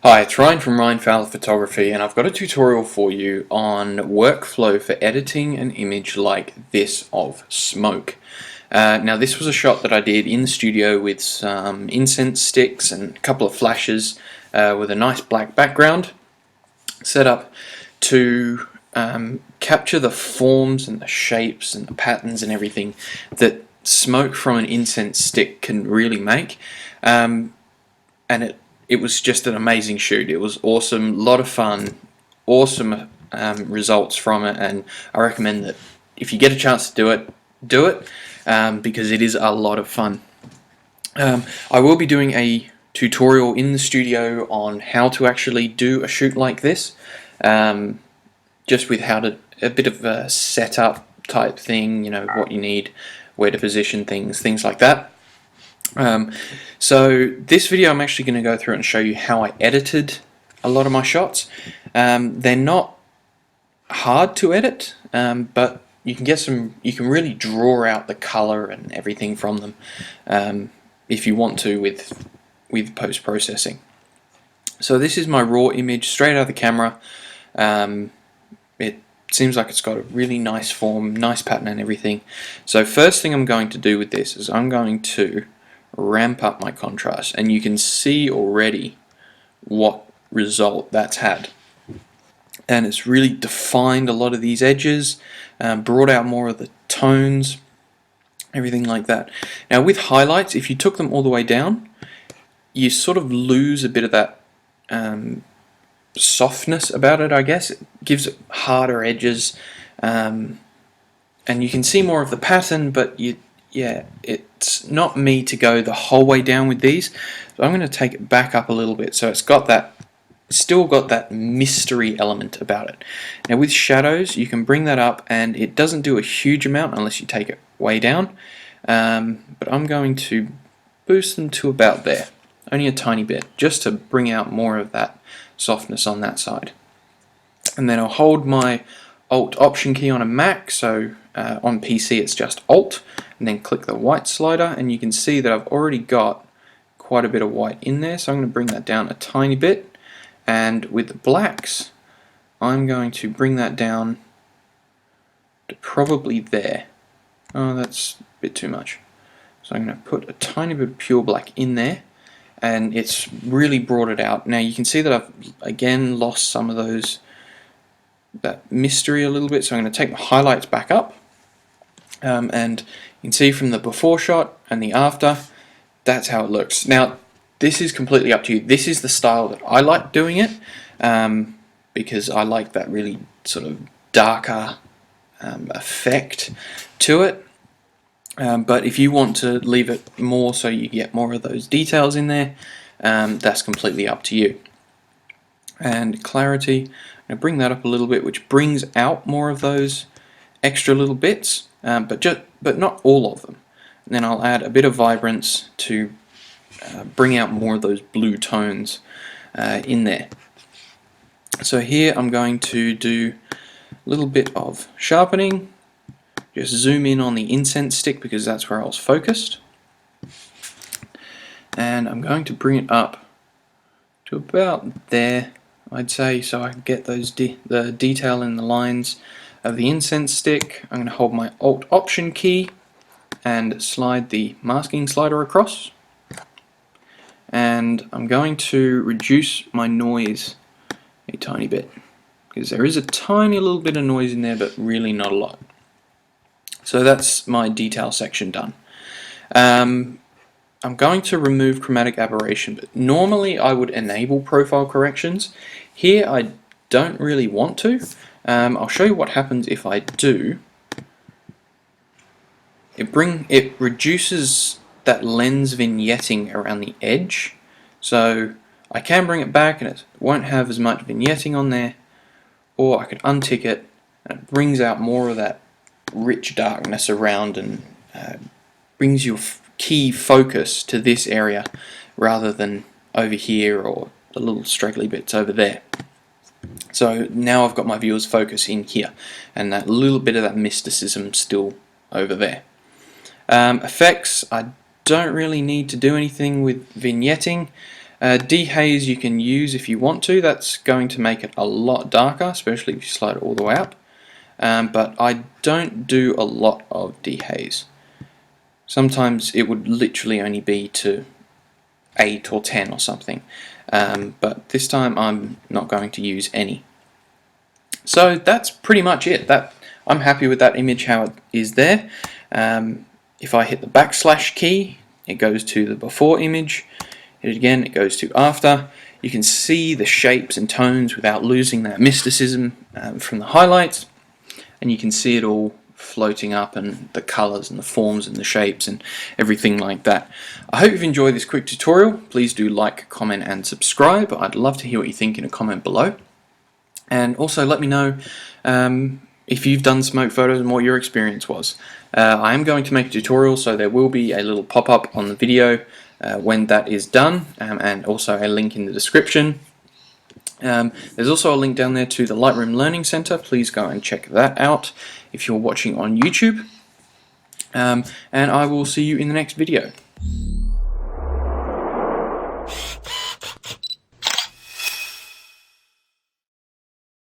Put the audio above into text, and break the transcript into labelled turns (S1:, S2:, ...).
S1: Hi, it's Ryan from Ryan Fowler Photography, and I've got a tutorial for you on workflow for editing an image like this of smoke. Now this was a shot that I did in the studio with some incense sticks and a couple of flashes with a nice black background set up to capture the forms and the shapes and the patterns and everything that smoke from an incense stick can really make. And it was just an amazing shoot. It was awesome, a lot of fun, awesome results from it, and I recommend that if you get a chance to do it because it is a lot of fun. I will be doing a tutorial in the studio on how to actually do a shoot like this, just with how to, a bit of a setup type thing, you know, what you need, where to position things like that. So this video I'm actually going to go through and show you how I edited a lot of my shots. They're not hard to edit, but you can really draw out the color and everything from them if you want to with post-processing. So this is my raw image straight out of the camera. It seems like it's got a really nice form, nice pattern and everything. So first thing I'm going to do with this is I'm going to ramp up my contrast, and you can see already what result that's had, and it's really defined a lot of these edges, brought out more of the tones, everything like that. Now with highlights, if you took them all the way down, you sort of lose a bit of that softness about it, I guess. It gives it harder edges, and you can see more of the pattern, but yeah, it's not me to go the whole way down with these, so I'm going to take it back up a little bit so it's got that, still got that mystery element about it. Now with shadows, you can bring that up, and it doesn't do a huge amount unless you take it way down, but I'm going to boost them to about there, only a tiny bit, just to bring out more of that softness on that side. And then I'll hold my Alt Option key on a Mac, so on PC it's just Alt, and then click the white slider, and you can see that I've already got quite a bit of white in there, so I'm going to bring that down a tiny bit. And with the blacks, I'm going to bring that down to probably there. Oh, that's a bit too much. So I'm going to put a tiny bit of pure black in there, and it's really brought it out. Now you can see that I've again lost some of that mystery a little bit, so I'm going to take my highlights back up, and you can see from the before shot and the after, that's how it looks. Now this is completely up to you. This is the style that I like doing it, because I like that really sort of darker effect to it, but if you want to leave it more so you get more of those details in there, that's completely up to you. And clarity, I'm going to bring that up a little bit, which brings out more of those extra little bits, but not all of them. And then I'll add a bit of vibrance to bring out more of those blue tones in there. So here I'm going to do a little bit of sharpening, just zoom in on the incense stick because that's where I was focused, and I'm going to bring it up to about there, I'd say, so I can get those the detail in the lines of the incense stick. I'm going to hold my Alt Option key and slide the masking slider across, and I'm going to reduce my noise a tiny bit because there is a tiny little bit of noise in there, but really not a lot. So that's my detail section done. I'm going to remove chromatic aberration, but normally I would enable profile corrections. Here I don't really want to. I'll show you what happens if I do. It reduces that lens vignetting around the edge, so I can bring it back and it won't have as much vignetting on there, or I could untick it and it brings out more of that rich darkness around and brings your key focus to this area rather than over here or the little straggly bits over there. So now I've got my viewer's focus in here, and that little bit of that mysticism still over there. Effects, I don't really need to do anything with vignetting. Dehaze you can use if you want to. That's going to make it a lot darker, especially if you slide it all the way up. But I don't do a lot of dehaze. Sometimes it would literally only be to 8 or 10 or something. But this time I'm not going to use any. So that's pretty much it. I'm happy with that image how it is there. If I hit the backslash key, it goes to the before image. Hit it again, it goes to after. You can see the shapes and tones without losing that mysticism from the highlights, and you can see it all floating up, and the colors and the forms and the shapes and everything like that. I hope you've enjoyed this quick tutorial. Please do like, comment and subscribe. I'd love to hear what you think in a comment below. And also let me know if you've done smoke photos and what your experience was. I am going to make a tutorial, so there will be a little pop-up on the video when that is done, and also a link in the description. There's also a link down there to the Lightroom Learning Center. Please go and check that out if you're watching on YouTube. And I will see you in the next video.